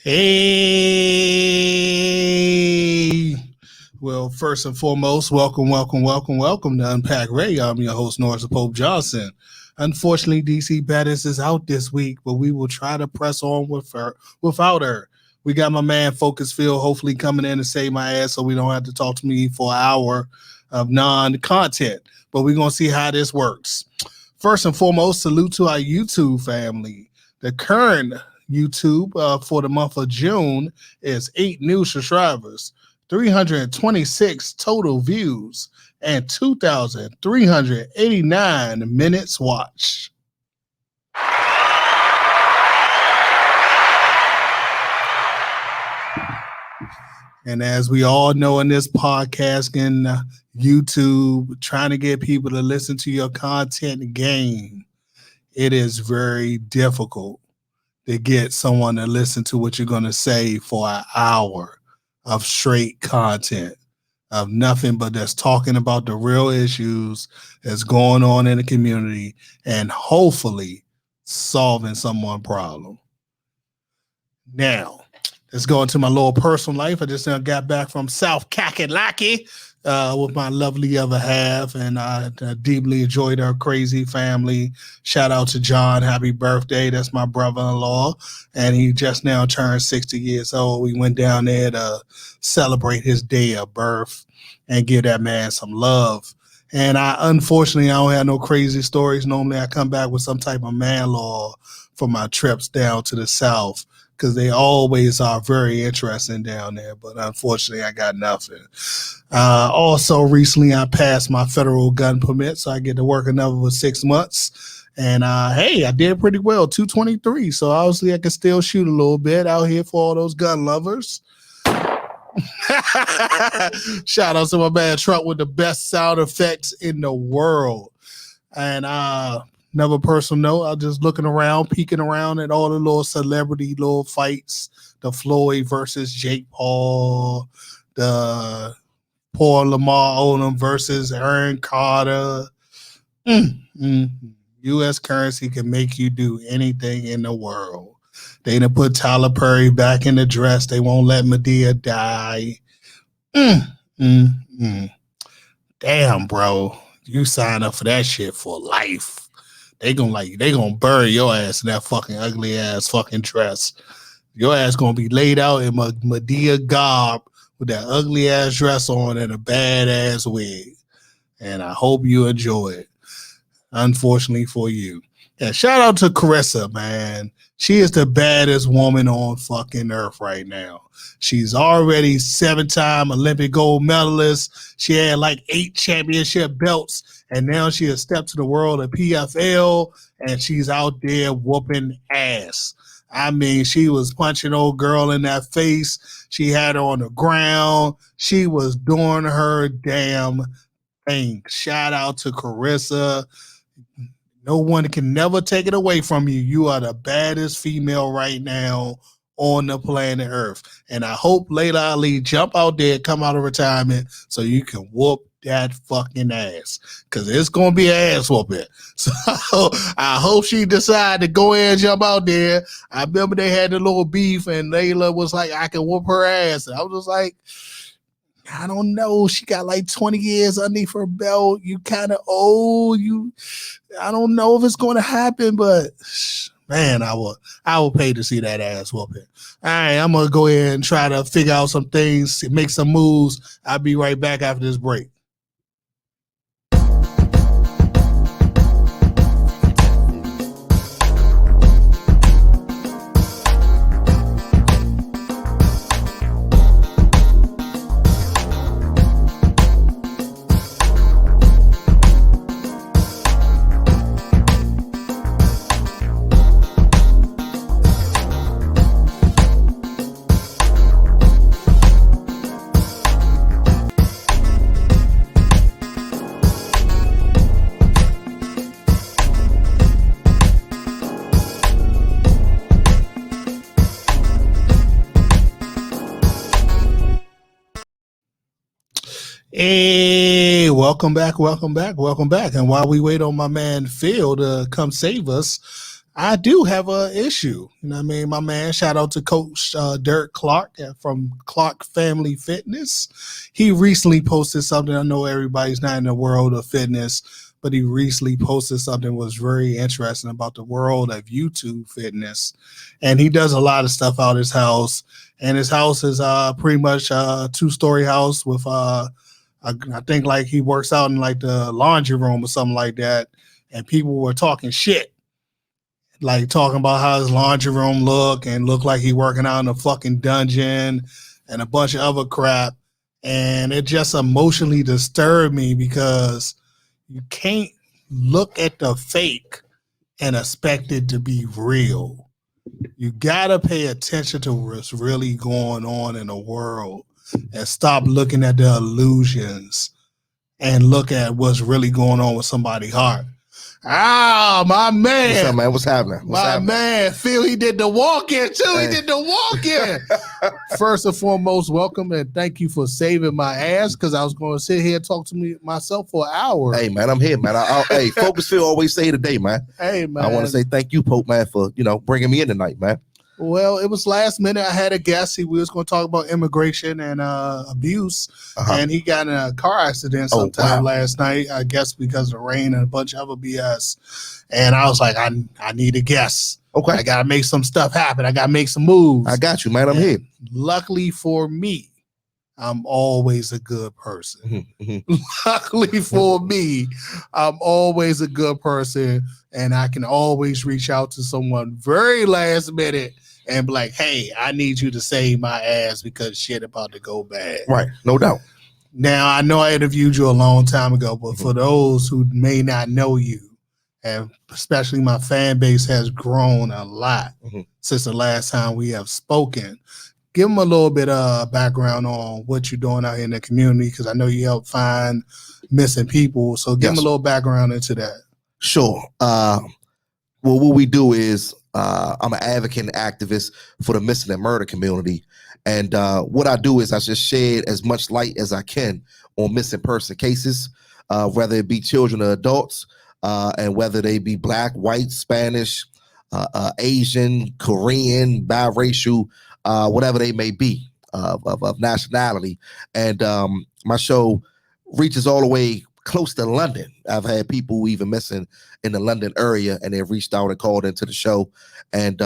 Hey, well, first and foremost, welcome to Unpack Ray. I'm your host, Norris Pope Johnson. Unfortunately, DC Bettis is out this week, but we will try to press on without her. We got my man Phocus Phil hopefully coming in to save my ass so we don't have to talk to me for an hour of non-content. But we're going to see how this works. First and foremost, salute to our YouTube family. The current YouTube for the month of June is 8 new subscribers, 326 total views, and 2,389 minutes watched. And as we all know in this podcasting, YouTube, trying to get people to listen to your content game, it is very difficult to get someone to listen to what you're going to say for an hour of straight content, of nothing but just talking about the real issues that's going on in the community and hopefully solving someone's problem. Now, let's go into my little personal life. I just got back from South Kakalaki with my lovely other half, and I deeply enjoyed our crazy family. Shout out to John. Happy birthday. That's my brother-in-law, and he just now turned 60 years old. We went down there to celebrate his day of birth and give that man some love. And unfortunately, I don't have no crazy stories. Normally, I come back with some type of man law for my trips down to the South, because they always are very interesting down there. But unfortunately, I got nothing. Also, recently, I passed my federal gun permit, so I get to work another 6 months. And, hey, I did pretty well, 223. So, obviously, I can still shoot a little bit out here for all those gun lovers. Shout out to my man Trump with the best sound effects in the world. And, another personal note, I was just looking around, peeking around at all the little celebrity little fights. The Floyd versus Jake Paul, the Paul Lamar Odom versus Aaron Carter. U.S. currency can make you do anything in the world. They done put Tyler Perry back in the dress. They won't let Madea die. Damn, bro. You sign up for that shit for life. They gonna bury your ass in that fucking ugly ass fucking dress. Your ass gonna be laid out in Madea garb with that ugly ass dress on and a badass wig. And I hope you enjoy it. Unfortunately for you. Yeah, shout out to Carissa, man. She is the baddest woman on fucking earth right now. She's already 7-time Olympic gold medalist. She had like 8 championship belts, and now she has stepped to the world of PFL, and she's out there whooping ass. I mean, she was punching old girl in that face. She had her on the ground. She was doing her damn thing. Shout out to Carissa. No one can never take it away from you. You are the baddest female right now on the planet Earth. And I hope Layla Ali jump out there, come out of retirement, so you can whoop that fucking ass. Because it's going to be an ass whooping. So I hope she decide to go ahead and jump out there. I remember they had the little beef, and Layla was like, I can whoop her ass. And I was just like, I don't know. She got like 20 years underneath her belt. You kind of old. I don't know if it's going to happen, but man, I will pay to see that ass whooping. All right, I'm going to go ahead and try to figure out some things, make some moves. I'll be right back after this break. Hey, welcome back. And while we wait on my man Phil to come save us, I do have a issue. You know what I mean? My man, shout out to Coach Derek Clark from Clark Family Fitness. He recently posted something. I know everybody's not in the world of fitness, but he recently posted something that was very interesting about the world of YouTube fitness. And he does a lot of stuff out his house. And his house is pretty much a 2-story house with I think like he works out in like the laundry room or something like that. And people were talking shit, like talking about how his laundry room looked like he working out in a fucking dungeon and a bunch of other crap. And it just emotionally disturbed me because you can't look at the fake and expect it to be real. You gotta pay attention to what's really going on in the world and stop looking at the illusions and look at what's really going on with somebody's heart. Ah, my man. What's up, man? What's happening? Man, Phil, he did the walk-in too. Hey. He did the walk-in. First and foremost, welcome and thank you for saving my ass because I was going to sit here and talk to myself for an hour. Hey, man, I'm here, man. Hey, Phocus Phil always say today, man. Hey, man. I want to say thank you, Pope, man, for, bringing me in tonight, man. Well, it was last minute. I had a guest. We was going to talk about immigration and abuse, and he got in a car accident sometime last night, I guess because of the rain and a bunch of other BS. And I was like, I need a guest. Okay. I got to make some stuff happen. I got to make some moves. I got you, man. I'm here. Luckily for me, I'm always a good person. Luckily for me, I'm always a good person, and I can always reach out to someone very last minute and be like, hey, I need you to save my ass because shit about to go bad. Right, no doubt. Now, I know I interviewed you a long time ago, but for those who may not know you, and especially my fan base has grown a lot since the last time we have spoken. Give them a little bit of background on what you're doing out here in the community, because I know you help find missing people. So give them a little background into that. Sure. Well, what we do is I'm an advocate and activist for the missing and murder community. And what I do is I just shed as much light as I can on missing person cases, whether it be children or adults, and whether they be Black, white, Spanish, Asian, Korean, biracial, whatever they may be of nationality. And my show reaches all the way close to London. I've had people even missing in the London area, and they've reached out and called into the show. And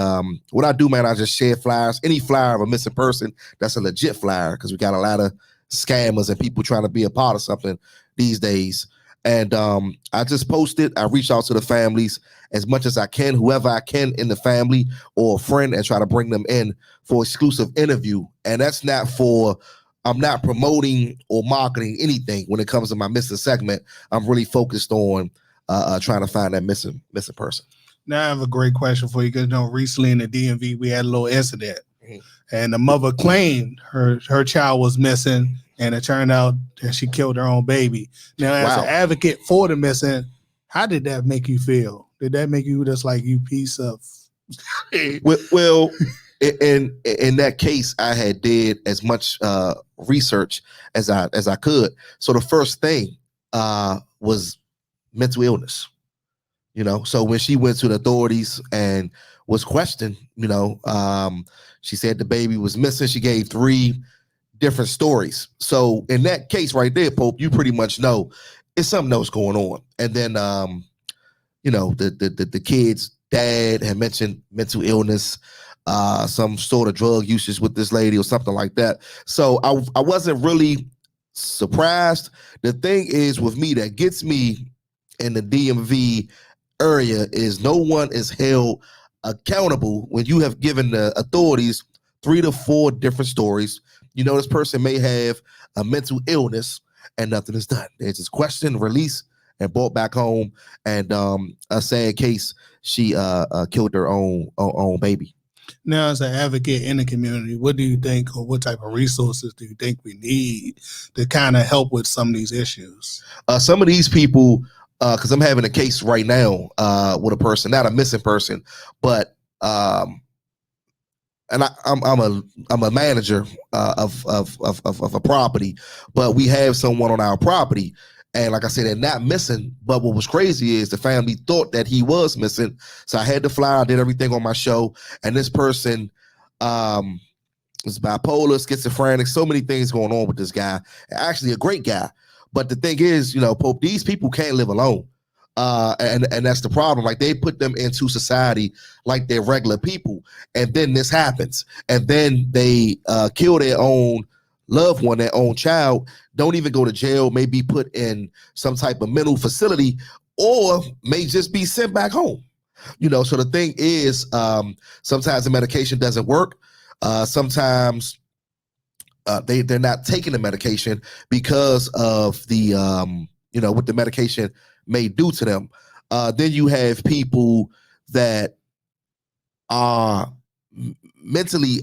what I do, man, I just share flyers. Any flyer of a missing person that's a legit flyer, because we got a lot of scammers and people trying to be a part of something these days. And I just post it. I reach out to the families as much as I can, whoever I can in the family or a friend, and try to bring them in for exclusive interview. And that's not for, I'm not promoting or marketing anything when it comes to my missing segment. I'm really focused on trying to find that missing person. Now I have a great question for you, because recently in the DMV we had a little incident, and the mother claimed her child was missing, and it turned out that she killed her own baby. Now, as an advocate for the missing, how did that make you feel? Did that make you just like, you piece of? Well, in that case, I had did as much research as I could. So the first thing was mental illness. So when she went to the authorities and was questioned, she said the baby was missing. She gave 3 different stories. So in that case right there, Pope, you pretty much know it's something else going on. And then, the kid's dad had mentioned mental illness, some sort of drug usage with this lady or something like that. So I wasn't really surprised. The thing is with me that gets me in the DMV area is no one is held accountable when you have given the authorities 3 to 4 different stories. This person may have a mental illness and nothing is done. They just questioned, released, and brought back home. And a sad case, she killed her own baby. Now, as an advocate in the community, what do you think, or what type of resources do you think we need to kind of help with some of these issues? Some of these people, because I'm having a case right now with a person, not a missing person, but and I'm a manager of a property, but we have someone on our property, And like I said, they're not missing. But what was crazy is the family thought that he was missing. So I had to fly. I did everything on my show. And this person was bipolar, schizophrenic, so many things going on with this guy. Actually, a great guy. But the thing is, Pope, these people can't live alone. And that's the problem. Like, they put them into society like they're regular people. And then this happens. And then they kill their own loved one, their own child, don't even go to jail, may be put in some type of mental facility, or may just be sent back home. So the thing is, sometimes the medication doesn't work. Sometimes they're not taking the medication because of the what the medication may do to them. Then you have people that are mentally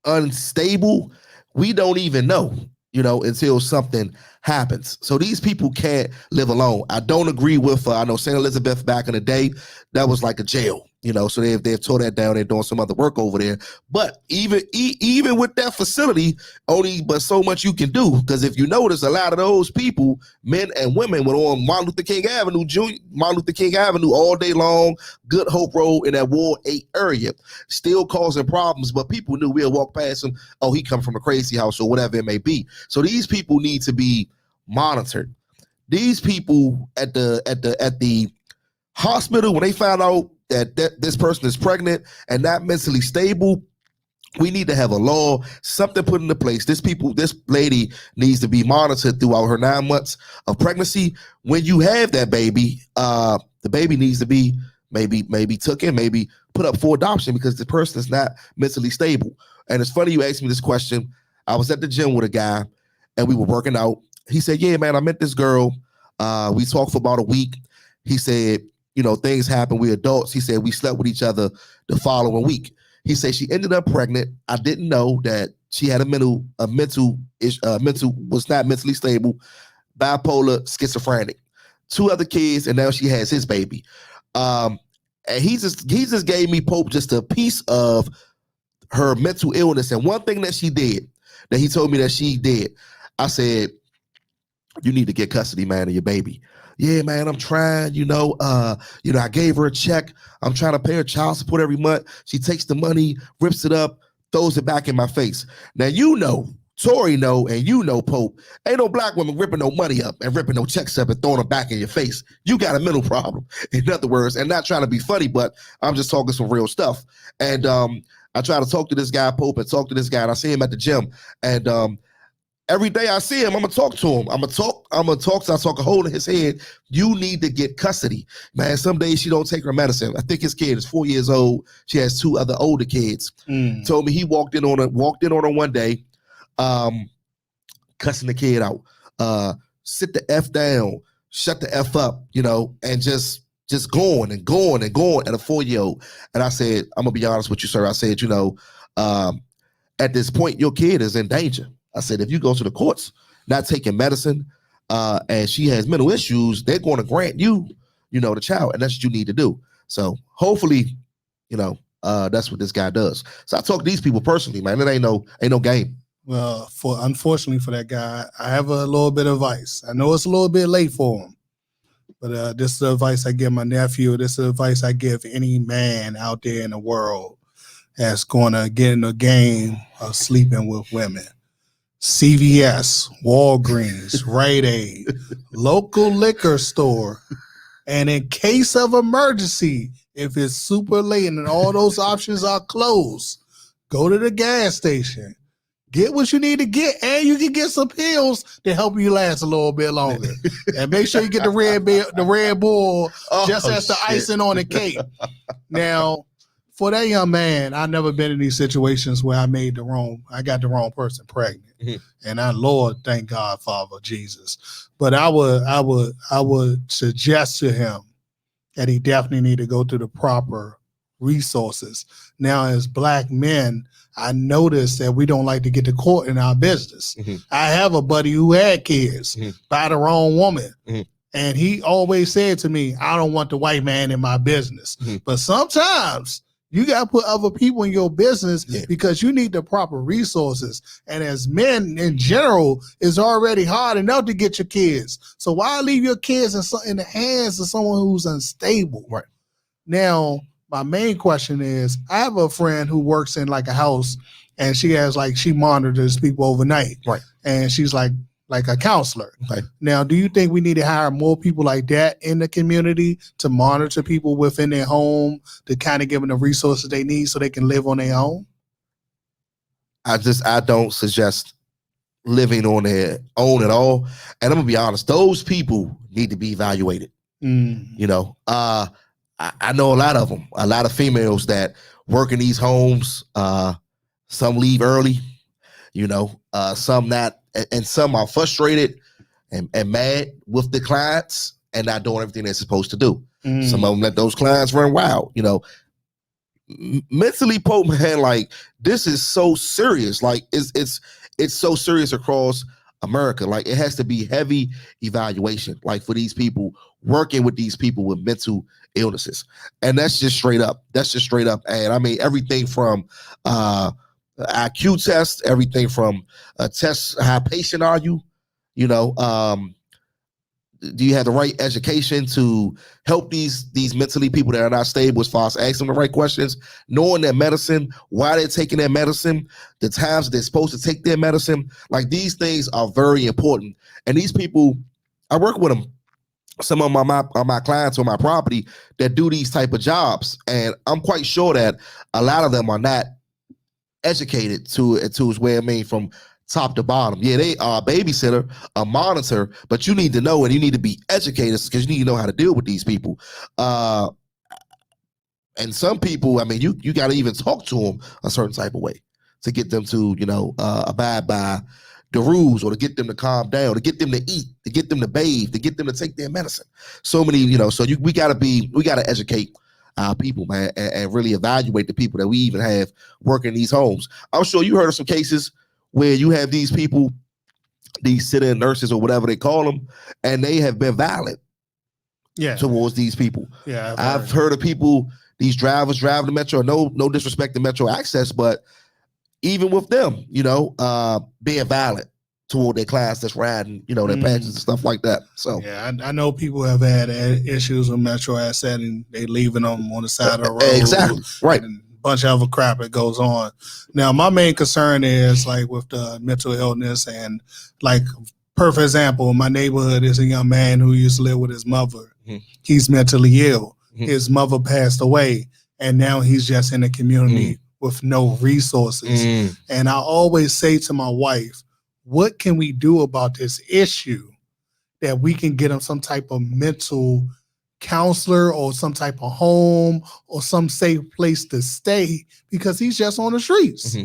unstable. We don't even know, until something happens. So these people can't live alone. I don't agree with, I know St. Elizabeth back in the day, that was like a jail, so they've tore that down. They're doing some other work over there. But even with that facility, but so much you can do. Because if you notice, a lot of those people, men and women, were on Martin Luther King Avenue all day long, Good Hope Road in that Ward 8 area, still causing problems. But people knew we'll walk past him. Oh, he come from a crazy house or whatever it may be. So these people need to be monitored. These people at the hospital, when they found out that this person is pregnant and not mentally stable, we need to have a law, something put into place. This lady needs to be monitored throughout her 9 months of pregnancy. When you have that baby, the baby needs to be maybe taken, maybe put up for adoption, because the person is not mentally stable. And it's funny you asked me this question. I was at the gym with a guy and we were working out. He said, yeah, man, I met this girl. We talked for about a week. He said, things happen. We're adults. He said, we slept with each other the following week. He said she ended up pregnant. I didn't know that she had was not mentally stable, bipolar, schizophrenic, 2 other kids, and now she has his baby. And he just gave me, Pope, just a piece of her mental illness. And one thing that she did, that he told me that she did, I said, you need to get custody, man, of your baby. Yeah, man, I'm trying, I gave her a check. I'm trying to pay her child support every month. She takes the money, rips it up, throws it back in my face. Now, Tori know, and Pope, ain't no black woman ripping no money up and ripping no checks up and throwing them back in your face. You got a mental problem, in other words, and not trying to be funny, but I'm just talking some real stuff. And I try to talk to this guy, Pope, and I see him at the gym, and every day I see him, I'm gonna talk to him. I'm gonna talk. So I talk a hole in his head. You need to get custody, man. Some days she don't take her medicine. I think his kid is 4 years old. She has 2 other older kids. Told me he walked in on her one day, cussing the kid out. Sit the F down, shut the F up, and just going and going and going at a 4-year-old. And I said, I'm gonna be honest with you, sir. I said, at this point, your kid is in danger. I said, if you go to the courts, not taking medicine, and she has mental issues, they're going to grant you, the child, and that's what you need to do. So hopefully, that's what this guy does. So I talk to these people personally, man. It ain't no game. Well, unfortunately for that guy, I have a little bit of advice. I know it's a little bit late for him, but this is the advice I give my nephew. This is the advice I give any man out there in the world that's going to get in the game of sleeping with women. CVS, Walgreens, Rite Aid, local liquor store, and in case of emergency, if it's super late and all those options are closed, go to the gas station, get what you need to get, and you can get some pills to help you last a little bit longer. And make sure you get the Red Bull just as the icing on the cake. Now, for that young man, I've never been in these situations where I got the wrong person pregnant. Mm-hmm. And Lord, thank God, Father Jesus. But I would suggest to him that he definitely need to go to the proper resources. Now, as Black men, I noticed that we don't like to get to court in our business. Mm-hmm. I have a buddy who had kids by the wrong woman. Mm-hmm. And he always said to me, I don't want the white man in my business. Mm-hmm. But sometimes You got to put other people in your business Yeah. because you need the proper resources. And as men in general, it's already hard enough to get your kids. So why leave your kids in the hands of someone who's unstable? Right. Now, my main question is, I have a friend who works in like a house, and she monitors people overnight. Right. And she's like a counselor. Okay. Now, do you think we need to hire more people like that in the community to monitor people within their home to kind of give them the resources they need so they can live on their own? I don't suggest living on their own at all. And I'm gonna be honest, those people need to be evaluated. You know, I know a lot of them, a lot of females that work in these homes. Some leave early, you know, some not, and some are frustrated and mad with the clients and not doing everything they're supposed to do. Some of them let those clients run wild, you know. Mentally potent, man, like this is so serious. Like it's so serious across America. Like it has to be heavy evaluation, like for these people working with these people with mental illnesses. And that's just straight up. And I mean, everything from IQ tests, everything from tests, how patient are you? You know, do you have the right education to help these mentally people that are not stable as far as asking them the right questions, knowing their medicine, why they're taking their medicine, the times that they're supposed to take their medicine. Like these things are very important. And these people, I work with them. Some of my clients on my property that do these type of jobs. And I'm quite sure that a lot of them are not educated to where I mean from top to bottom. Yeah, they are a babysitter, a monitor, but you need to know and you need to be educated because you need to know how to deal with these people. And some people, I mean, you got to even talk to them a certain type of way to get them to, you know, abide by the rules, or to get them to calm down, to get them to eat, to get them to bathe, to get them to take their medicine. So many, you know, so we got to educate our people, man, and really evaluate the people that we even have working in these homes. I'm sure you heard of some cases where you have these people, these sit-in nurses or whatever they call them, and they have been violent towards these people. Yeah, I've heard of people, these drivers driving the Metro, no disrespect to Metro Access, but even with them, you know, being violent toward their clients that's riding, you know, their patches and stuff like that. So yeah, I know people have had issues with Metro Asset and they leaving them on the side of the road. Exactly, right. And a bunch of other crap that goes on. Now, my main concern is like with the mental illness and like, perfect example, in my neighborhood is a young man who used to live with his mother. He's mentally ill. His mother passed away, and now he's just in the community with no resources. And I always say to my wife, what can we do about this issue that we can get him some type of mental counselor or some type of home or some safe place to stay, because he's just on the streets.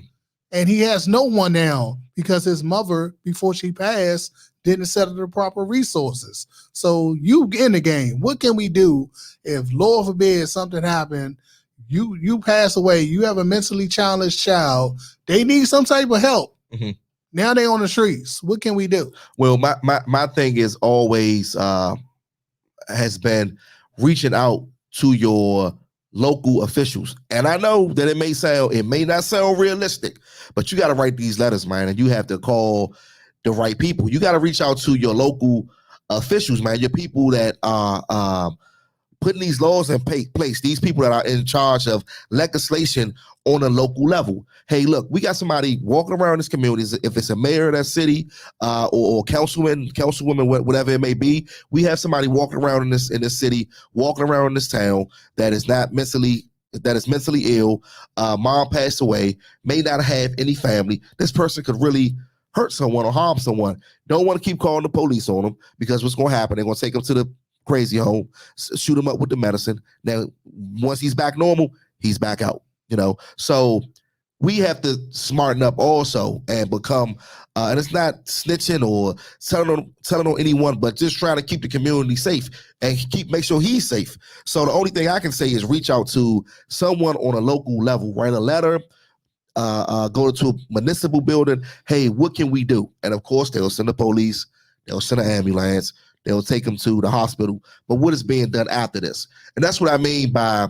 And he has no one now because his mother, before she passed, didn't set up the proper resources. So you in the game. What can we do if, Lord forbid, something happened, you pass away, you have a mentally challenged child, they need some type of help. Now they on the streets. What can we do? Well, my thing is always has been reaching out to your local officials. And I know that it may not sound realistic, but you got to write these letters, man, and you have to call the right people. You got to reach out to your local officials, man, your people that are putting these laws in place, these people that are in charge of legislation on a local level. Hey, look, we got somebody walking around this community. If it's a mayor of that city or councilwoman, whatever it may be, we have somebody walking around in this city, walking around in this town that is mentally ill. Mom passed away, may not have any family. This person could really hurt someone or harm someone. Don't want to keep calling the police on them, because what's going to happen? They're going to take them to the crazy home, shoot him up with the medicine. Now, once he's back normal, he's back out, you know? So we have to smarten up also and become, and it's not snitching or telling on anyone, but just trying to keep the community safe and make sure he's safe. So the only thing I can say is reach out to someone on a local level, write a letter, go to a municipal building. Hey, what can we do? And of course, they'll send the police, they'll send an ambulance, they'll take them to the hospital. But what is being done after this? And that's what I mean by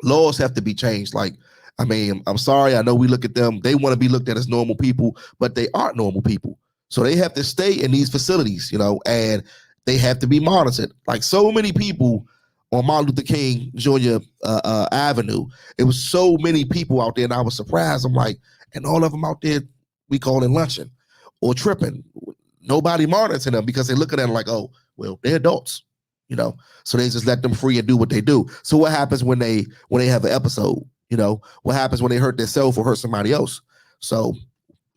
laws have to be changed. Like, I mean, I'm sorry. I know we look at them. They want to be looked at as normal people, but they aren't normal people. So they have to stay in these facilities, and they have to be monitored. Like so many people on Martin Luther King Jr. Avenue, it was so many people out there, and I was surprised. I'm like, and all of them out there, we call it lunching or tripping. Nobody monitoring them because they look at them like, oh, well, they're adults, so they just let them free and do what they do. So what happens when they have an episode? What happens when they hurt themselves or hurt somebody else? So,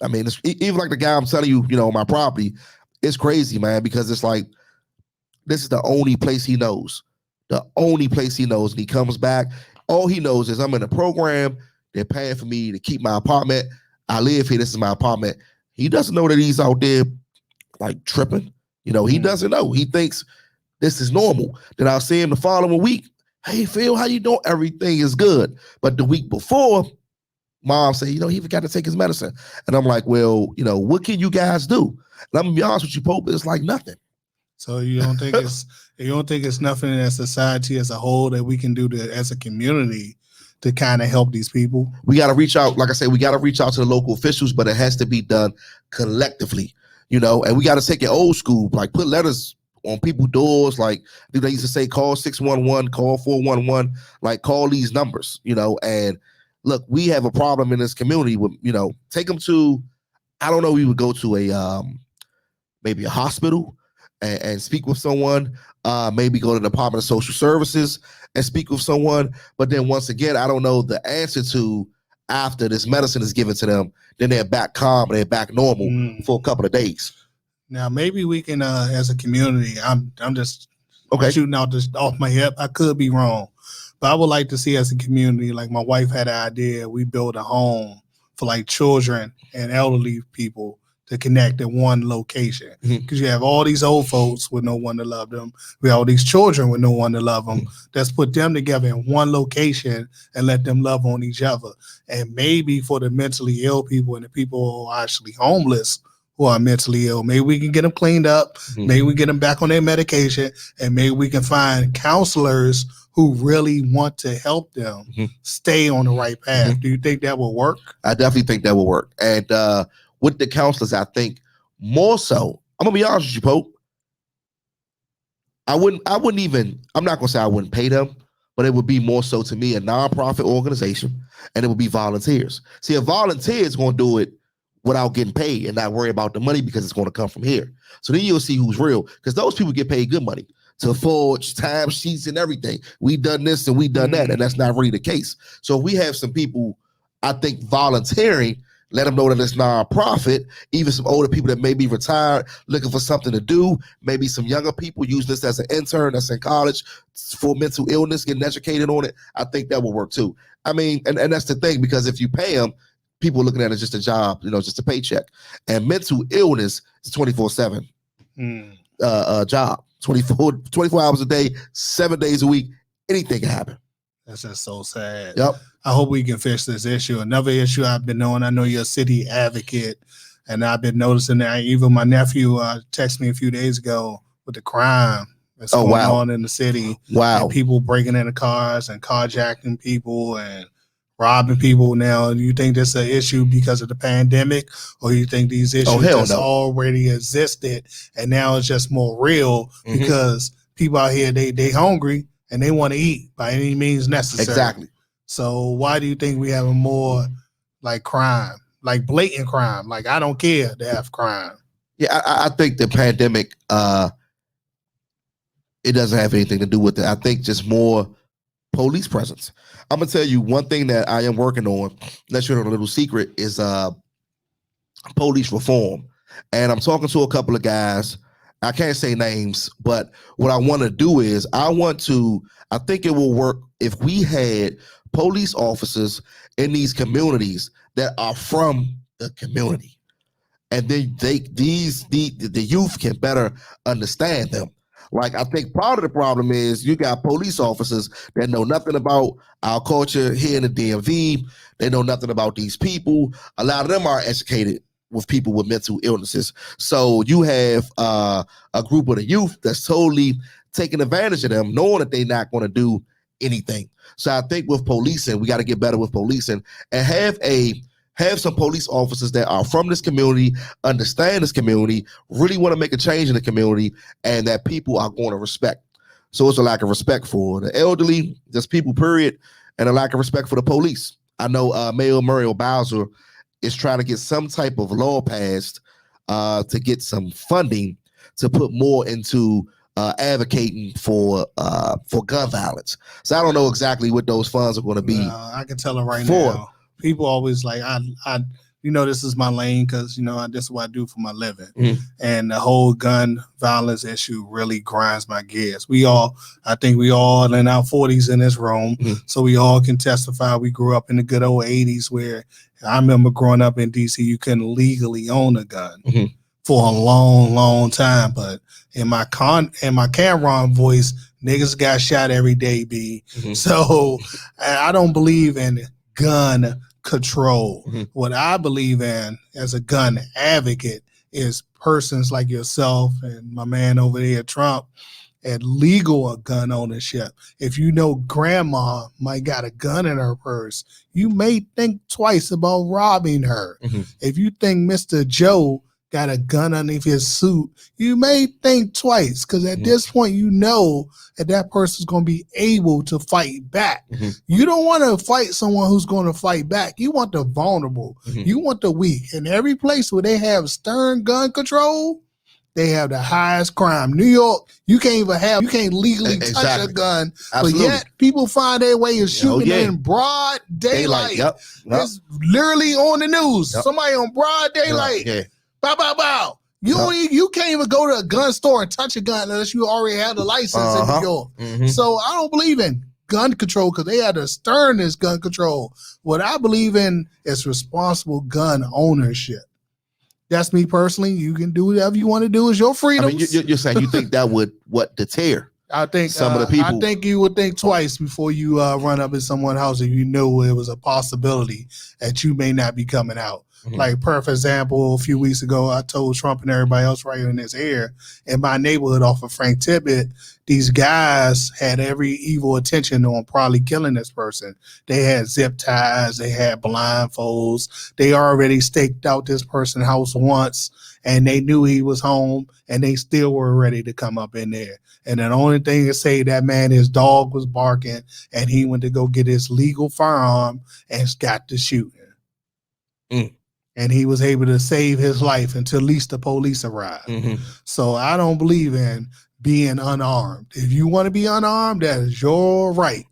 I mean, even like the guy I'm telling you, on my property, it's crazy, man, because it's like this is the only place he knows. The only place he knows. And he comes back. All he knows is I'm in a program. They're paying for me to keep my apartment. I live here. This is my apartment. He doesn't know that he's out there like tripping. He doesn't know. He thinks this is normal. Then I'll see him the following week. Hey, Phil, how you doing? Everything is good. But the week before, mom said, he forgot to take his medicine. And I'm like, well, what can you guys do? And I'm gonna be honest with you, Pope, it's like nothing. So you don't think it's nothing in society as a whole that we can do as a community to kind of help these people? We got to reach out. Like I said, we got to reach out to the local officials, but it has to be done collectively, and we got to take it old school, like put letters on people's doors. Like they used to say, call 611, call 411, like call these numbers, and look, we have a problem in this community with, take them to, I don't know, we would go to maybe a hospital and speak with someone, maybe go to the Department of Social Services and speak with someone. But then once again, I don't know the answer to after this medicine is given to them, then they're back calm, they're back normal for a couple of days. Now, maybe we can, as a community, I'm just shooting out this off my hip. I could be wrong, but I would like to see as a community, like my wife had an idea, we build a home for like children and elderly people to connect in one location. Because you have all these old folks with no one to love them. We have all these children with no one to love them. Let's put them together in one location and let them love on each other. And maybe for the mentally ill people and the people who are actually homeless, who are mentally ill, maybe we can get them cleaned up. Maybe we get them back on their medication, and maybe we can find counselors who really want to help them stay on the right path. Do you think that will work? I definitely think that will work. And with the counselors, I think more so, I'm gonna be honest with you, Pope. I'm not gonna say I wouldn't pay them, but it would be more so to me a nonprofit organization, and it would be volunteers. See, a volunteer is gonna do it without getting paid and not worry about the money because it's going to come from here. So then you'll see who's real, because those people get paid good money to forge time sheets and everything. We done this and we done that, and that's not really the case. So if we have some people, I think, volunteering, let them know that it's nonprofit, even some older people that may be retired, looking for something to do, maybe some younger people use this as an intern that's in college for mental illness, getting educated on it. I think that will work too. I mean, and that's the thing, because if you pay them, people are looking at it as just a job, just a paycheck. And mental illness is 24/7 job, 24 hours a day, 7 days a week. Anything can happen. That's just so sad. Yep. I hope we can fix this issue. Another issue I've been knowing, I know you're a city advocate, and I've been noticing that even my nephew texted me a few days ago with the crime that's going on in the city. Wow. And people breaking into cars and carjacking people and robbing people. Now, do you think this is an issue because of the pandemic, or you think these issues already existed and now it's just more real because people out here, they hungry and they want to eat by any means necessary? Exactly. So why do you think we have more like crime, like blatant crime? Like, I don't care to have crime. Yeah, I think the pandemic, it doesn't have anything to do with it. I think just more police presence. I'm gonna tell you one thing that I am working on, let you know a little secret, is police reform. And I'm talking to a couple of guys. I can't say names, but what I want to do is I think it will work if we had police officers in these communities that are from the community. And then the youth can better understand them. Like, I think part of the problem is you got police officers that know nothing about our culture here in the DMV. They know nothing about these people. A lot of them are educated with people with mental illnesses. So you have a group of the youth that's totally taking advantage of them, knowing that they're not going to do anything. So I think with policing, we got to get better with policing and have some police officers that are from this community, understand this community, really want to make a change in the community, and that people are going to respect. So it's a lack of respect for the elderly, just people, period, and a lack of respect for the police. I know Mayor Muriel Bowser is trying to get some type of law passed to get some funding to put more into advocating for gun violence. So I don't know exactly what those funds are going to be. I can tell it right now. People always like this is my lane because this is what I do for my living, and the whole gun violence issue really grinds my gears. I think we all in our 40s in this room, so we all can testify. We grew up in the good old 80s where I remember growing up in DC, you couldn't legally own a gun for a long time, but in my Cameron voice, niggas got shot every day, B. So I don't believe in gun control. What I believe in as a gun advocate is persons like yourself and my man over there, Trump, and legal gun ownership. If you know grandma might got a gun in her purse, you may think twice about robbing her. If you think Mr. Joe got a gun underneath his suit, you may think twice because at this point you know that person's going to be able to fight back. You don't want to fight someone who's going to fight back. You want the vulnerable. You want the weak. In every place where they have stern gun control, they have the highest crime. New York, you can't legally touch a gun, but yet people find their way of shooting in broad daylight. It's literally on the news. Somebody on broad daylight. Bow, bow, bow. You can't even go to a gun store and touch a gun unless you already have the license in New York. So I don't believe in gun control because they had the sternest gun control. What I believe in is responsible gun ownership. That's me personally. You can do whatever you want to do. It's your freedom. I mean, you're saying you think that would deter? I think some of the people. I think you would think twice before you run up in someone's house if you knew it was a possibility that you may not be coming out. Like, for example, a few weeks ago, I told Trump and everybody else right in his ear, in my neighborhood off of Frank Tippett, these guys had every evil intention on probably killing this person. They had zip ties, they had blindfolds, they already staked out this person's house once, and they knew he was home, and they still were ready to come up in there. And the only thing to say that man, his dog was barking, and he went to go get his legal firearm and got to shooting. And he was able to save his life until at least the police arrived. So I don't believe in being unarmed. If you want to be unarmed, that is your right.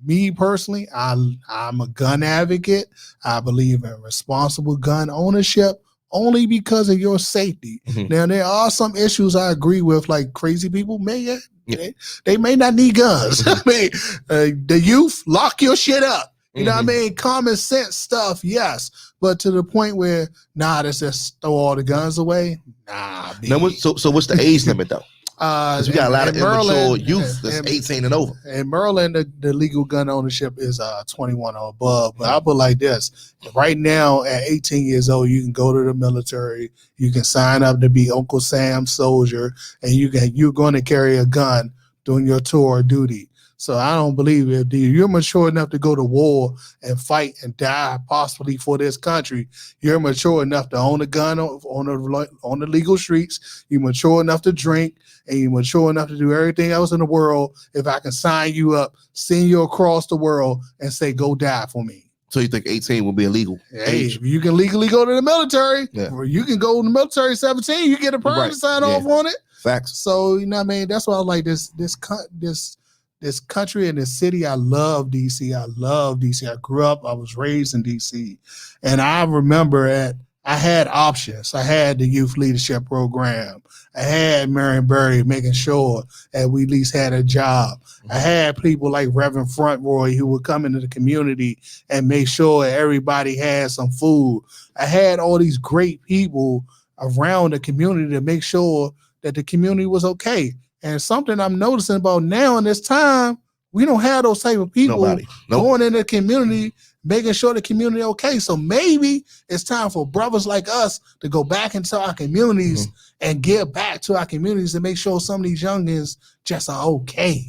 Me personally, I'm a gun advocate. I believe in responsible gun ownership only because of your safety. Now, there are some issues I agree with, like crazy people they may not need guns. I mean, the youth, lock your shit up. You know what I mean? Common sense stuff, yes. But to the point where, let's just throw all the guns away. Nah, now, so what's the age limit, though? Because we got a lot of immature youth that's 18 and over. In Maryland, the legal gun ownership is 21 or above. But I put it like this. Right now, at 18 years old, you can go to the military. You can sign up to be Uncle Sam's soldier. And you're going to carry a gun during your tour of duty. So I don't believe if you're mature enough to go to war and fight and die possibly for this country, you're mature enough to own a gun on the legal streets. You're mature enough to drink, and you're mature enough to do everything else in the world. If I can sign you up, send you across the world, and say, go die for me. So you think 18 will be a legal age? You can legally go to the military. Or you can go to the military 17. You get a permit to sign off on it. Facts. So, you know what I mean? That's why I like this country and this city. I love DC. I grew up, I was raised in DC. And I remember I had options. I had the youth leadership program. I had Marion Berry making sure that we at least had a job. I had people like Reverend Frontroy who would come into the community and make sure everybody had some food. I had all these great people around the community to make sure that the community was okay. And something I'm noticing about now in this time, We don't have those type of people Nobody. Nope. going in the community, making sure the community okay. So maybe it's time for brothers like us to go back into our communities and give back to our communities and make sure some of these youngins just are okay.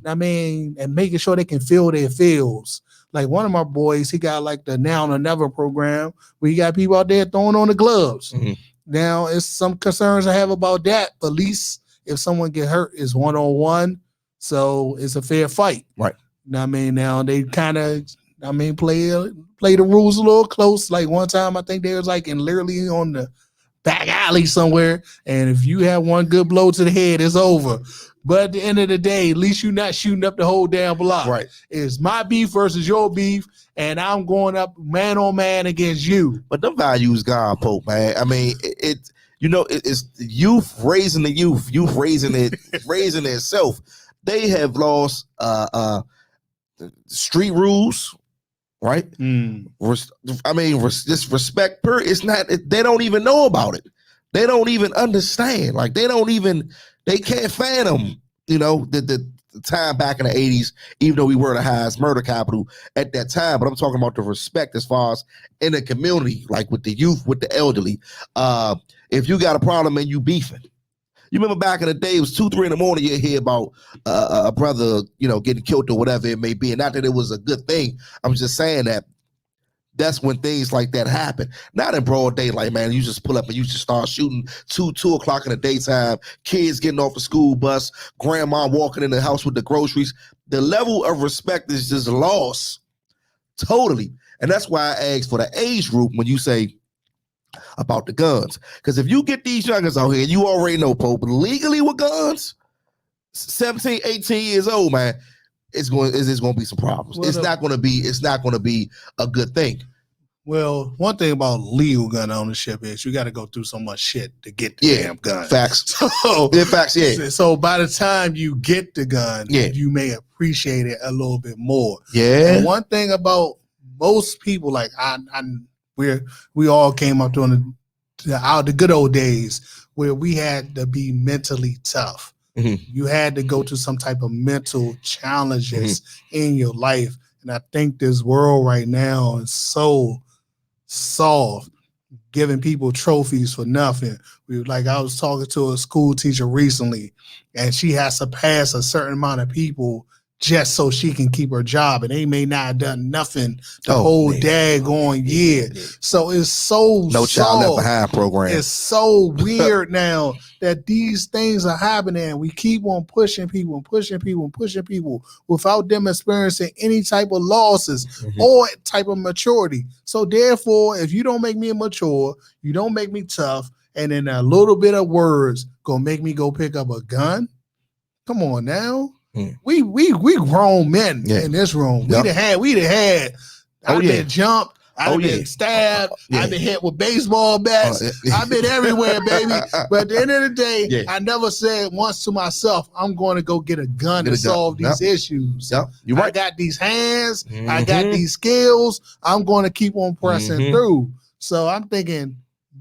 I mean, and making sure they can feel their feels. Like one of my boys, he got like the Now or Never program where you got people out there throwing on the gloves. Now, it's some concerns I have about that, but at least if someone get hurt, it's one-on-one. So it's a fair fight. Right. I mean, now they kind of, play the rules a little close. Like one time, I think they was like literally on the back alley somewhere. And if you have one good blow to the head, it's over. But at the end of the day, at least you're not shooting up the whole damn block. Right. It's my beef versus your beef, and I'm going up man on man against you. But the values gone, Pope, man. I mean, it's the youth raising the youth raising it, raising itself. They have lost street rules, right? This respect per it's not. They don't even know about it. They don't even understand. Like they can't fathom. The time back in the 80s, even though we were the highest murder capital at that time. But I'm talking about the respect as far as in the community, like with the youth, with the elderly. If you got a problem and you beefing. You remember back in the day, it was 2, 3 in the morning, you hear about a brother, getting killed or whatever it may be. And not that it was a good thing. I'm just saying that's when things like that happen. Not in broad daylight, man. You just pull up and you just start shooting 2 o'clock in the daytime, kids getting off a school bus, grandma walking in the house with the groceries. The level of respect is just lost totally. And that's why I asked for the age group when you say about the guns. Because if you get these youngers out here, you already know, Pope, legally with guns, 17, 18 years old, man, it's going to be some problems. Well, it's not going to be a good thing. Well, one thing about legal gun ownership is you got to go through so much shit to get the damn gun. Facts. Yeah. So by the time you get the gun, you may appreciate it a little bit more. Yeah. And one thing about most people, like we all came up during the good old days where we had to be mentally tough. You had to go to some type of mental challenges in your life. And I think this world right now is so soft, giving people trophies for nothing. I was talking to a school teacher recently, and she has to pass a certain amount of people just so she can keep her job, and they may not have done nothing the whole daggone year. So it's so no child left behind program. It's so weird now that these things are happening. We keep on pushing people without them experiencing any type of losses or type of maturity. So therefore, if you don't make me mature, you don't make me tough, and then a little bit of words gonna make me go pick up a gun. Come on now. We grown men in this room. We'd have had. I've been jumped. I've been stabbed. I've been hit with baseball bats. I've been everywhere, baby. But at the end of the day, I never said once to myself, I'm going to go get a gun to solve these issues. You're right. I got these hands. I got these skills. I'm going to keep on pressing through. So I'm thinking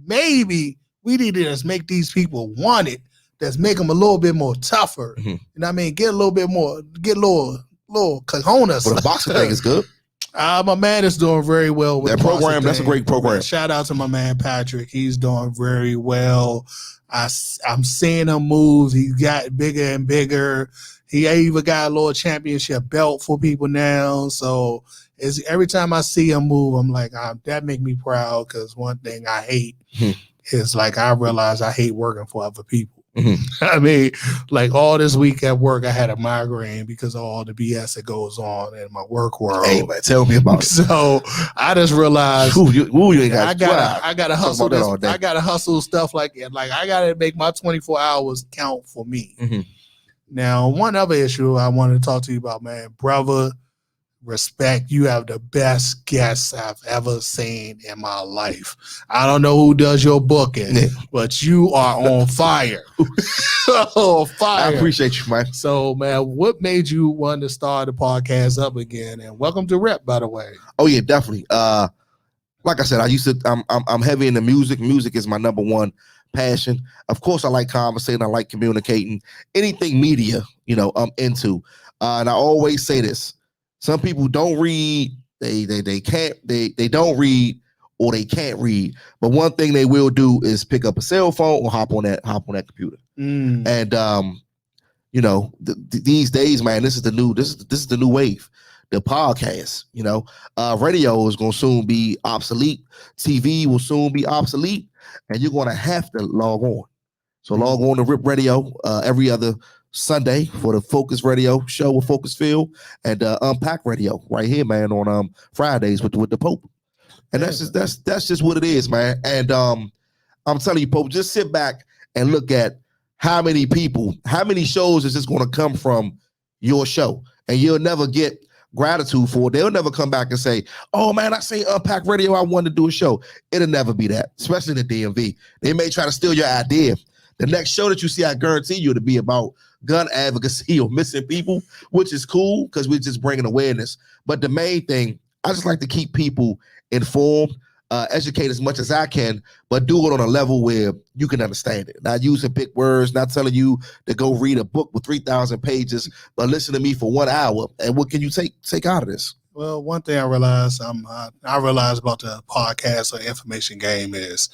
maybe we need to just make these people want it. That's make them a little bit more tougher. Get a little bit more, get a little cojones. But the boxing thing is good. My man is doing very well with that program. That's a great program. Shout out to my man Patrick. He's doing very well. I'm seeing him move. He got bigger and bigger. He even got a little championship belt for people now. So every time I see him move, I'm like, that make me proud. Because one thing I hate is I realize I hate working for other people. I mean, all this week at work, I had a migraine because of all the BS that goes on in my work world. Hey, man, tell me about it. So I just realized I gotta hustle this. I gotta hustle stuff like that. I gotta make my 24 hours count for me. Now, one other issue I wanted to talk to you about, man, brother. Respect, you have the best guests I've ever seen in my life. I don't know who does your booking, but you are on fire. On fire. I appreciate you, man. So, man, what made you want to start the podcast up again? And welcome to Rep, by the way. Oh yeah, definitely. Like I said, I'm heavy into music. Music is my number one passion. Of course, I like conversating. I like communicating. Anything media, I'm into. And I always say this: some people don't read. They can't. They don't read or they can't read. But one thing they will do is pick up a cell phone or hop on that computer. And these days, man, this is the new wave. The podcast, radio is gonna soon be obsolete. TV will soon be obsolete, and you're gonna have to log on. So log on to Rip Radio every other Sunday for the Focus Radio show with Phocus Phil, and Unpack Radio right here, man, on Fridays with the Pope. And that's just what it is, man. And I'm telling you, Pope, just sit back and look at how many shows is this going to come from your show, and you'll never get gratitude for it. They'll never come back and say, "Oh man, I say Unpack Radio, I wanted to do a show." It'll never be that, especially in the DMV. They may try to steal your idea. The next show that you see, I guarantee you, to be about gun advocacy or missing people, which is cool because we're just bringing awareness. But the main thing, I just like to keep people informed, educate as much as I can, but do it on a level where you can understand it. Not using big words, not telling you to go read a book with 3,000 pages, but listen to me for 1 hour. And what can you take out of this? Well, one thing I realized about the podcast or information game is,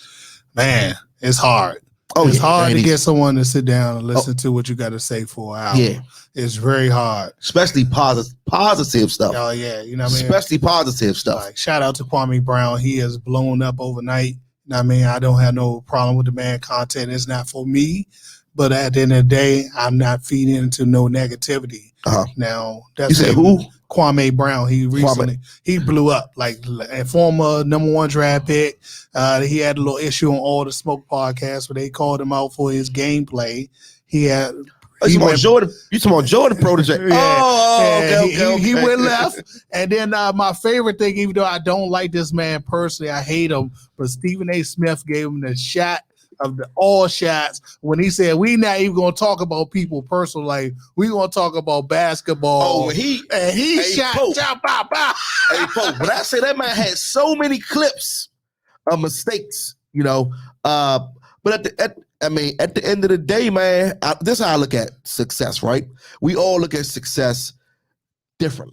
man, it's hard. It's hard to get someone to sit down and listen to what you got to say for an hour. Yeah. It's very hard. Especially positive stuff. Oh, yeah. You know what I mean? Especially positive stuff. Like, shout out to Kwame Brown. He has blown up overnight. You know what I mean? I don't have no problem with the man. Content is not for me. But at the end of the day, I'm not feeding into no negativity. Now, that's you said who? Kwame Brown. He recently he blew up, like a former #1 draft pick. He had a little issue on All the Smoke podcast where they called him out for his gameplay. He had. You talking about Jordan protege? Yeah. Okay. He went left, and then my favorite thing, even though I don't like this man personally, I hate him, but Stephen A. Smith gave him the shot of all shots when he said, "We not even gonna talk about people personal life. We gonna talk about basketball." Oh, he shot, bow. Hey, Pope, but I say that man had so many clips of mistakes, But at the end of the day, man, this is how I look at success, right? We all look at success different,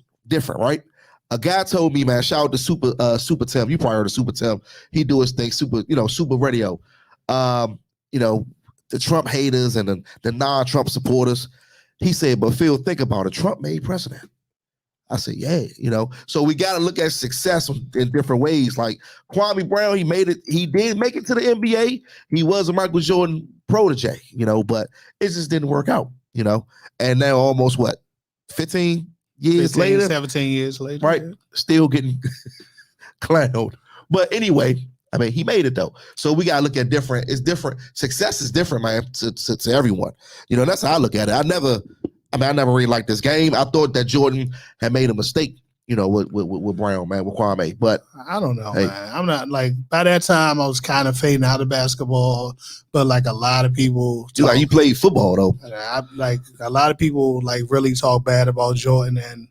right? A guy told me, man, shout out to Super Tim. You probably heard of Super Tim. He do his thing, Super Radio. The Trump haters and the non-Trump supporters. He said, but Phil, think about it. Trump made president. I said, yeah, So we got to look at success in different ways. Like Kwame Brown, he made it. He did make it to the NBA. He was a Michael Jordan protege, but it just didn't work out, And now almost 17 years later, right? Yeah. Still getting clowned. But anyway, he made it though. So we gotta look at different. It's different. Success is different, man, to everyone. That's how I look at it. I never really liked this game. I thought that Jordan had made a mistake, with Brown, man, with Kwame. But I don't know, man. I'm not by that time I was kind of fading out of basketball, but like a lot of people you played football though. A lot of people really talk bad about Jordan and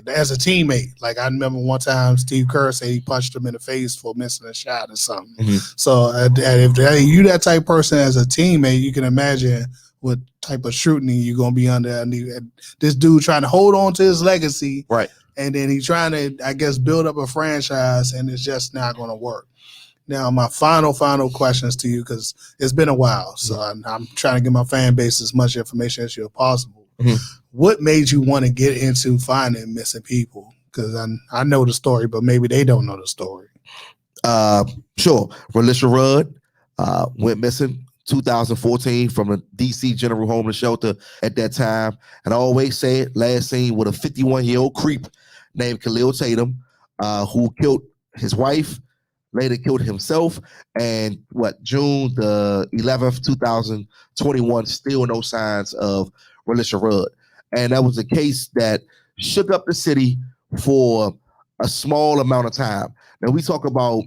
as a teammate. Like I remember one time Steve Kerr said he punched him in the face for missing a shot or something. Mm-hmm. So if you that type of person as a teammate, you can imagine what type of scrutiny you're gonna be under. And this dude trying to hold on to his legacy, right? And then he's trying to, I guess, build up a franchise, and it's just not going to work. Now, my final questions to you, because it's been a while, so I'm trying to give my fan base as much information as possible. Mm-hmm. What made you want to get into finding missing people? Because I know the story, but maybe they don't know the story. Sure. Relisha Rudd went missing 2014 from the D.C. General Homeless Shelter at that time. And I always say it, last seen with a 51-year-old creep named Khalil Tatum, who killed his wife, later killed himself, and June the 11th, 2021, still no signs of Relisha Rudd. And that was a case that shook up the city for a small amount of time. Now we talk about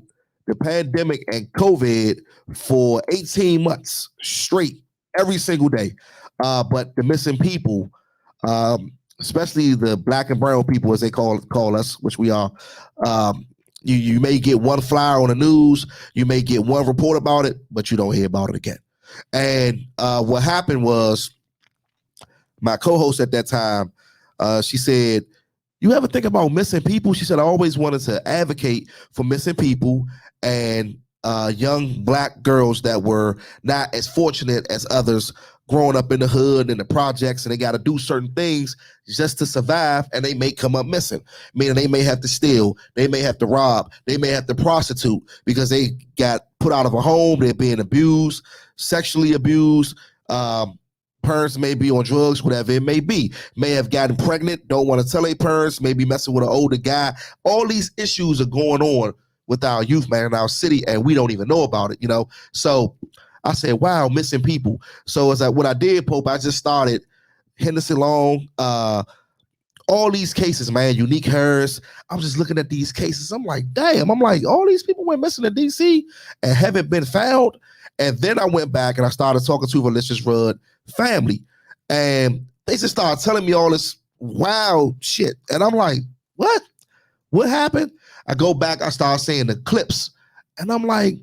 the pandemic and COVID for 18 months straight, every single day. But the missing people, especially the Black and brown people, as they call us, which we are, You may get one flyer on the news, you may get one report about it, but you don't hear about it again. And what happened was my co-host at that time, she said, "You ever think about missing people?" She said, "I always wanted to advocate for missing people and young Black girls that were not as fortunate as others growing up in the hood and the projects, and they got to do certain things just to survive, and they may come up missing. Meaning they may have to steal, they may have to rob, they may have to prostitute because they got put out of a home, they're being abused, sexually abused, parents may be on drugs, whatever it may be, may have gotten pregnant, don't want to tell their parents, maybe messing with an older guy. All these issues are going on with our youth, man, in our city, and we don't even know about it, So I said, wow, missing people. So what I did, Pope, I just started Henderson Long, all these cases, man, Unique Harris. I was just looking at these cases. I'm like, damn, all these people went missing in DC and haven't been found. And then I went back and I started talking to Religious Rudd family. And they just started telling me all this wild shit. And I'm like, what? What happened? I go back, I start seeing the clips. And I'm like,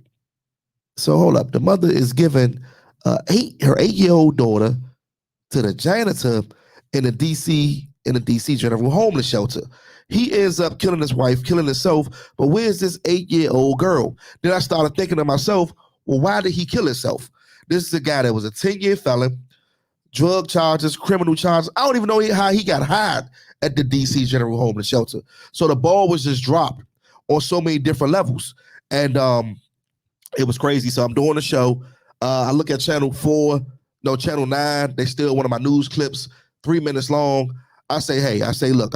so hold up. The mother is giving her 8-year-old daughter to the janitor in the DC General Homeless Shelter. He ends up killing his wife, killing himself. But where's this 8-year-old girl? Then I started thinking to myself, well, why did he kill himself? This is a guy that was a 10-year felon, drug charges, criminal charges. I don't even know how he got hired at the DC General Homeless Shelter. So the ball was just dropped on so many different levels. And it was crazy. So I'm doing the show. I look at channel 9. They still one of my news clips, 3 minutes long. I say, look,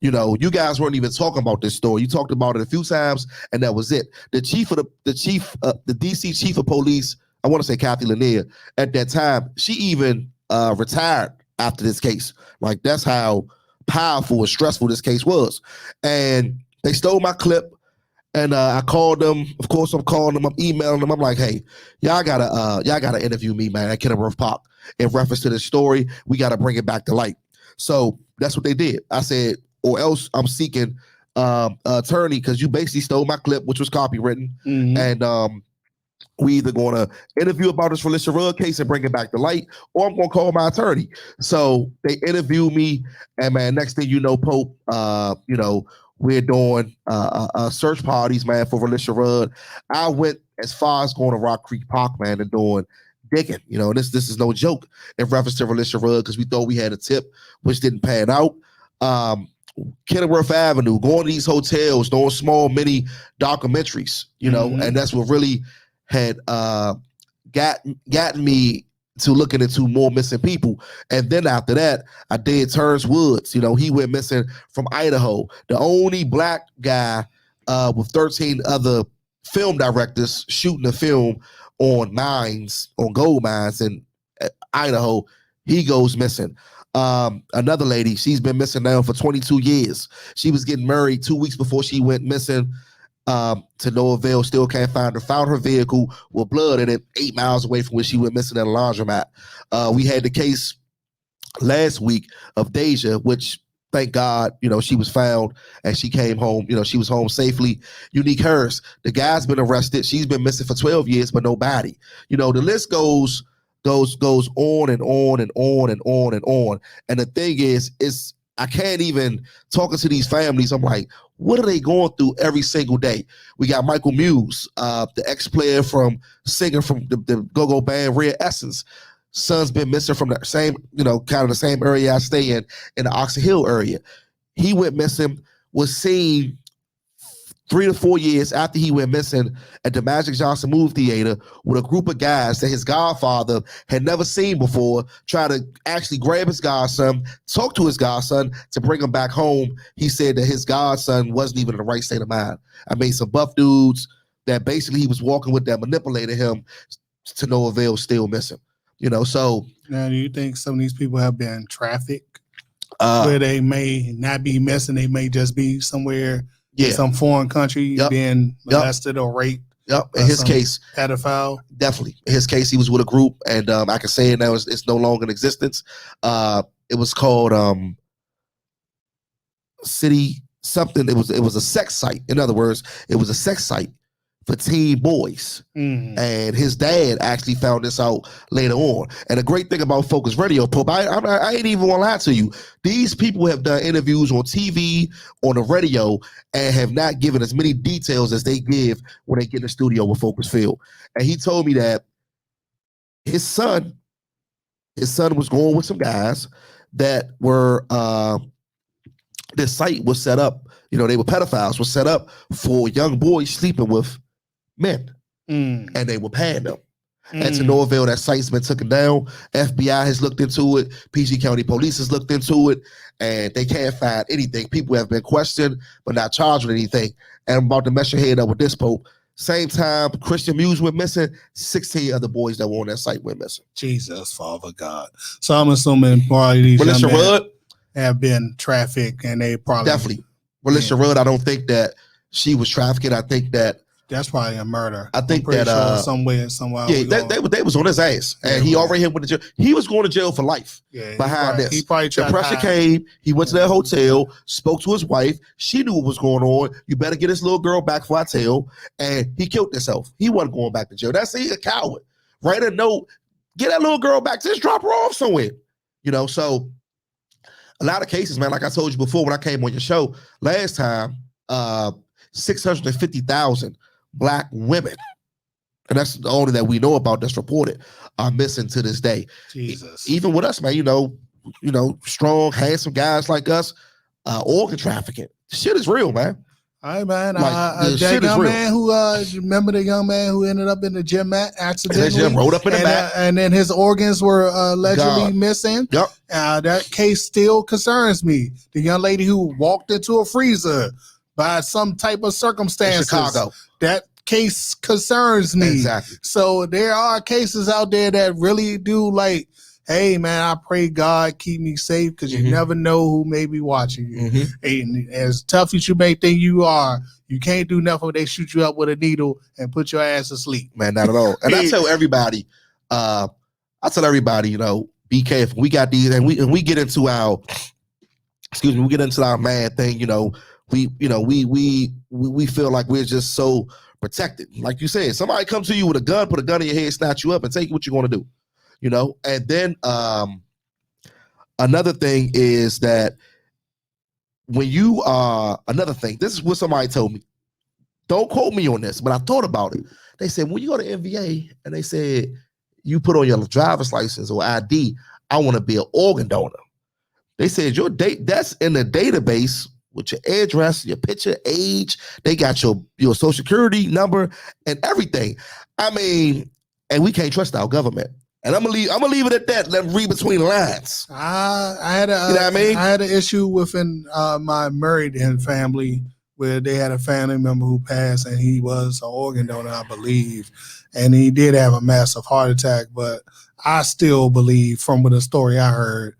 you guys weren't even talking about this story. You talked about it a few times, and that was it. The DC chief of police, I want to say Kathy Lanier, at that time, she even retired after this case. Like, that's how powerful and stressful this case was. And they stole my clip. And I called them. Of course, I'm calling them. I'm emailing them. I'm like, hey, y'all gotta interview me, man, at Kenilworth Park in reference to this story. We gotta bring it back to light. So that's what they did. I said, or else I'm seeking attorney because you basically stole my clip, which was copywritten, and we either going to interview about this Felicia Rudd case and bring it back to light, or I'm going to call my attorney. So they interview me, and man, next thing you know, Pope, we're doing search parties, man, for Felicia Rudd. I went as far as going to Rock Creek Park, man, and doing digging. This is no joke in reference to Felicia Rudd because we thought we had a tip, which didn't pan out. Kenilworth Avenue, going to these hotels, doing small mini documentaries, and that's what really had gotten me to looking into more missing people. And then after that, I did Terrence Woods. He went missing from Idaho. The only Black guy with 13 other film directors shooting a film on gold mines in Idaho. He goes missing. Another lady, she's been missing now for 22 years. She was getting married 2 weeks before she went missing. To no avail, still can't find her. Found her vehicle with blood in it 8 miles away from where she went missing at a laundromat. We had the case last week of Deja, which thank God, she was found and she came home. She was home safely. Unique Harris, the guy's been arrested. She's been missing for 12 years, but nobody. The list goes on and on and on and on and on. And the thing is, I can't even talking to these families. I'm like, what are they going through every single day? We got Michael Muse, the ex-player singer from the go-go band Rare Essence. Son's been missing from the same, kind of the same area I stay in the Oxon Hill area. He went missing, was seen 3 to 4 years after he went missing at the Magic Johnson movie theater with a group of guys that his godfather had never seen before, trying to actually grab his godson, talk to his godson to bring him back home. He said that his godson wasn't even in the right state of mind. I mean, some buff dudes that basically he was walking with that manipulated him to no avail, still missing. So. Now, do you think some of these people have been trafficked where they may not be missing? They may just be somewhere in some foreign country being molested or raped. Yep. In his case, pedophile. Definitely. In his case, he was with a group, and I can say it now. It's no longer in existence. It was called City something. It was a sex site. In other words, it was a sex site for teen boys. And his dad actually found this out later on. And the great thing about Focus Radio, Pope, I ain't even want to lie to you. These people have done interviews on TV, on the radio, and have not given as many details as they give when they get in the studio with Phocus Phil. And he told me that his son was going with some guys that were, this site was set up, they were pedophiles, was set up for young boys sleeping with men, and they were paying them. And to no avail, that site's been taken down. FBI has looked into it. PG County Police has looked into it, and they can't find anything. People have been questioned, but not charged with anything. And I'm about to mess your head up with this, Pope. Same time, Christian Muse went missing. 16 other boys that were on that site went missing. Jesus, Father God. So I'm assuming probably these Melissa Rudd have been trafficked, and they probably definitely. Melissa Rudd, I don't think that she was trafficking. I think that that's probably a murder. I think that sure somewhere. Yeah, they was on his ass, and he already went to jail. He was going to jail for life. Yeah, behind this, he probably the pressure came. He went to that hotel, spoke to his wife. She knew what was going on. You better get this little girl back before I tell. And he killed himself. He wasn't going back to jail. He's a coward. Write a note. Get that little girl back. Just drop her off somewhere. So a lot of cases, man. Like I told you before when I came on your show last time, 650,000 Black women, and that's the only that we know about that's reported, are missing to this day. Jesus. Even with us, man, strong, handsome guys like us, organ trafficking. Shit is real, man. All right, man. That young man who, remember the young man who ended up in the gym accidentally? Rolled up in the back. And then his organs were allegedly missing. Yep. That case still concerns me. The young lady who walked into a freezer by some type of circumstances. In Chicago. That case concerns me. Exactly. So there are cases out there that really do hey, man, I pray God keep me safe because you never know who may be watching you. And as tough as you may think you are, you can't do nothing when they shoot you up with a needle and put your ass to sleep. Man, not at all. And I tell everybody, be careful. We got these, and we get into our, we get into our man thing, we feel like we're just so protected. Like you said, somebody comes to you with a gun, put a gun in your head, snatch you up, and take what you're going to do. And then another thing is that when you another thing, this is what somebody told me. Don't quote me on this, but I thought about it. They said when you go to NVA and they said you put on your driver's license or ID, I want to be an organ donor. They said your date that's in the database with your address, your picture, age. They got your social security number and everything. I mean, and we can't trust our government. And I'm gonna leave it at that. Let them read between the lines. I had an issue within my married family where they had a family member who passed, and he was an organ donor, I believe, and he did have a massive heart attack. But I still believe, from the story I heard,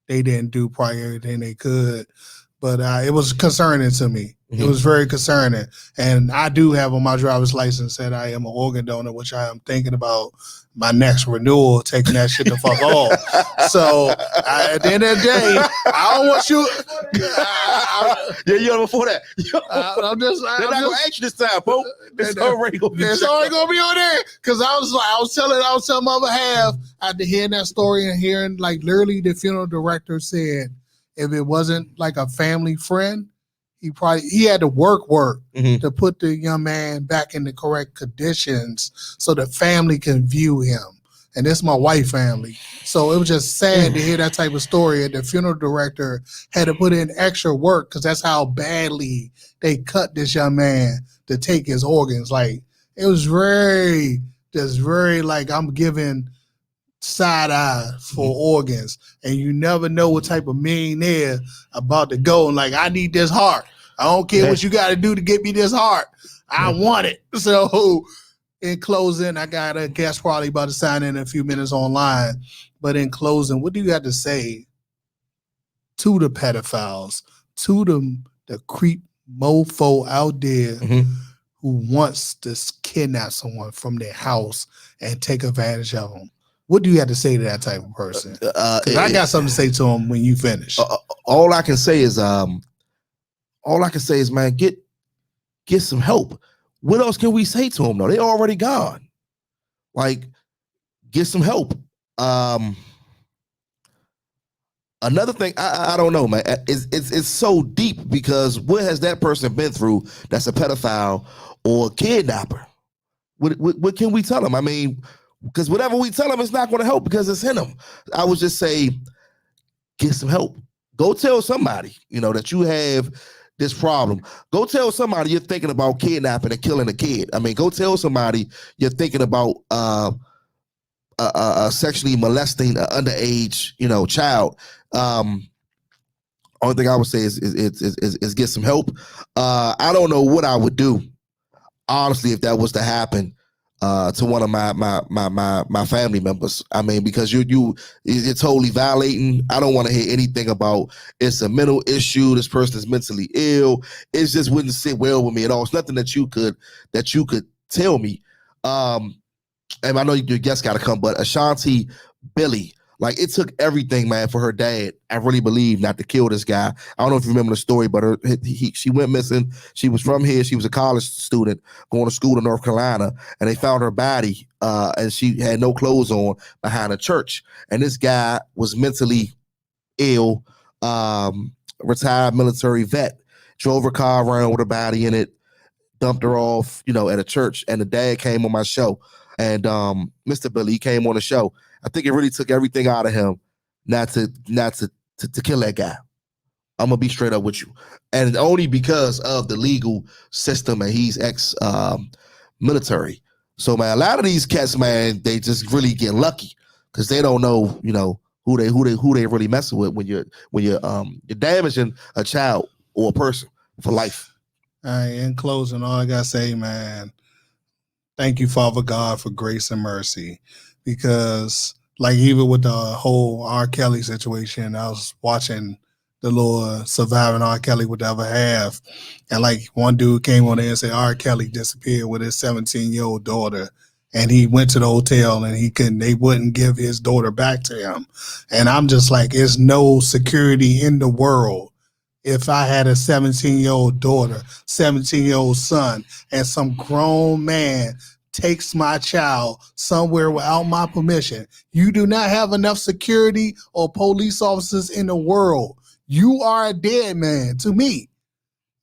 they didn't do probably everything they could. But it was concerning to me. It was very concerning. And I do have on my driver's license that I am an organ donor, which I am thinking about my next renewal, taking that shit the fuck off. So at the end of the day, I don't want you. You know before that. I'm just. They're not gonna ask you this time, Pope. It's already gonna be on there. Because I was telling my other half after hearing that story and hearing literally the funeral director said if it wasn't like a family friend, he had to work to put the young man back in the correct conditions so the family can view him. And this is my wife's family. So it was just sad to hear that type of story. And the funeral director had to put in extra work because that's how badly they cut this young man to take his organs. It was very I'm giving side eye for organs, and you never know what type of millionaire about to go and I need this heart. I don't care what you got to do to get me this heart. I want it. So in closing, I got a guest probably about to sign in a few minutes online, but in closing, what do you have to say to the pedophiles, to the creep mofo out there who wants to kidnap someone from their house and take advantage of them? What do you have to say to that type of person? Because I got something to say to him when you finish. All I can say is all I can say is, man, get some help. What else can we say to them? No, they already gone. Like, get some help. Another thing, I don't know, man. It's so deep because what has that person been through that's a pedophile or a kidnapper? What can we tell them? I mean, because whatever we tell them, it's not going to help because it's in them. I would just say, get some help. Go tell somebody, that you have this problem. Go tell somebody you're thinking about kidnapping and killing a kid. I mean, go tell somebody you're thinking about sexually molesting an underage, child. Only thing I would say is get some help. I don't know what I would do, honestly, if that was to happen to one of my family members. I mean, because you're totally violating. I don't want to hear anything about it's a mental issue. This person is mentally ill. It just wouldn't sit well with me at all. It's nothing that you could tell me. And I know your guest got to come, but Ashanti Billy, like, it took everything, man, for her dad, I really believe, not to kill this guy. I don't know if you remember the story, but she went missing. She was from here. She was a college student going to school in North Carolina, and they found her body, and she had no clothes on behind a church. And this guy was mentally ill, retired military vet, drove her car around with her body in it, dumped her off, at a church. And the dad came on my show. And Mr. Billy, he came on the show. I think it really took everything out of him not to kill that guy. I'm gonna be straight up with you, and only because of the legal system, and he's ex military. So, man, a lot of these cats, man, they just really get lucky because they don't know, who they really messing with when you're damaging a child or a person for life. All right, in closing, all I gotta say, man, thank you, Father God, for grace and mercy. Because, like, even with the whole R. Kelly situation, I was watching the little Surviving R. Kelly Would Ever Have. And, like, one dude came on there and said R. Kelly disappeared with his 17-year-old daughter. And he went to the hotel and they wouldn't give his daughter back to him. And I'm just like, there's no security in the world. If I had a 17-year-old daughter, 17-year-old son, and some grown man takes my child somewhere without my permission, you do not have enough security or police officers in the world. You are a dead man to me.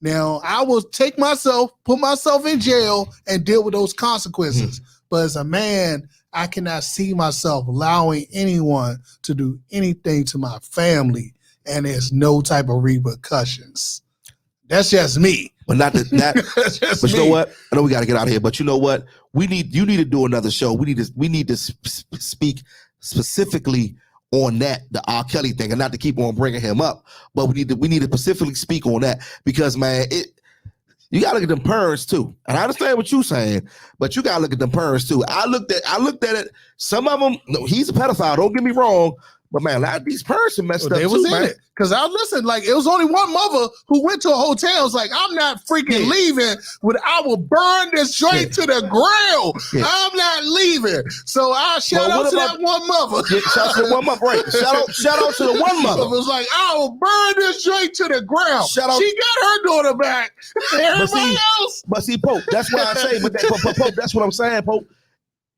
Now, I will put myself in jail and deal with those consequences. But as a man, I cannot see myself allowing anyone to do anything to my family, and there's no type of repercussions. That's just me. But not that. But you know what? I know we got to get out of here. But you know what? You need to do another show. We need to speak specifically on that, the R. Kelly thing, and not to keep on bringing him up. But we need to specifically speak on that because, man, you gotta look at them parents too. And I understand what you're saying, but you gotta look at them parents too. I looked at it. Some of them, no, he's a pedophile. Don't get me wrong. But, man, a lot of these parents are messed up they was too, in man. it. Because I listened, like, it was only one mother who went to a hotel. It's like, I'm not freaking leaving. I will burn this joint to the ground. Yeah. I'm not leaving. So I shout out to that one mother. Yeah, shout out to the one mother, right? Shout out to the one mother. It was like, I will burn this joint to the ground. She got her daughter back. Everybody else. But see, Pope, that's what I say. But Pope, that's what I'm saying, Pope.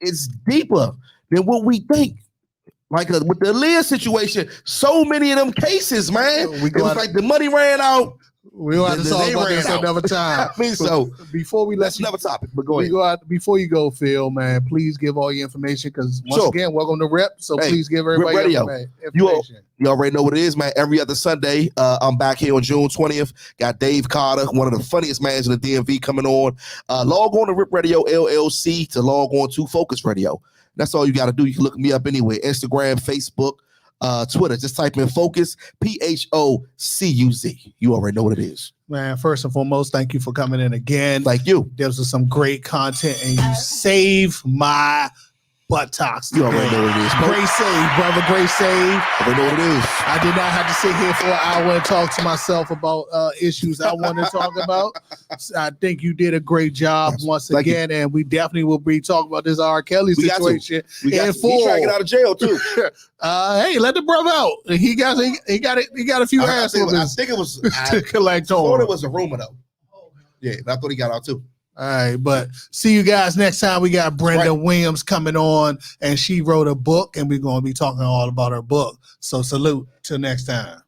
It's deeper than what we think. Like with the Aaliyah situation, so many of them cases, man. It was like the money ran out. We'll have to talk about this another time. I mean, so before we that's another topic. But go ahead. Before you go, Phil, man, please give all your information because once again, welcome to Rep. So please give everybody information. You already know what it is, man. Every other Sunday, I'm back here on June 20th. Got Dave Carter, one of the funniest mans in the DMV, coming on. Log on to Rip Radio LLC to log on to Phocus Radio. That's all you got to do. You can look me up anyway. Instagram, Facebook, Twitter. Just type in Phocus, PHOCUZ. You already know what it is. Man, first and foremost, thank you for coming in again. Thank you. There was some great content, and you saved my buttocks. You already know what it is. Great save, brother. Great save. I already know what it is. I did not have to sit here for an hour and talk to myself about issues I want to talk about. I think you did a great job once again, and we definitely will be talking about this R. Kelly situation in full. He's trying to get out of jail too. Hey, let the brother out. He got a few ass I think it was to collect on. I thought it was a rumor though. Yeah, and I thought he got out too. All right, but see you guys next time. We got Brenda Williams coming on, and she wrote a book, and we're going to be talking all about her book. So salute till next time.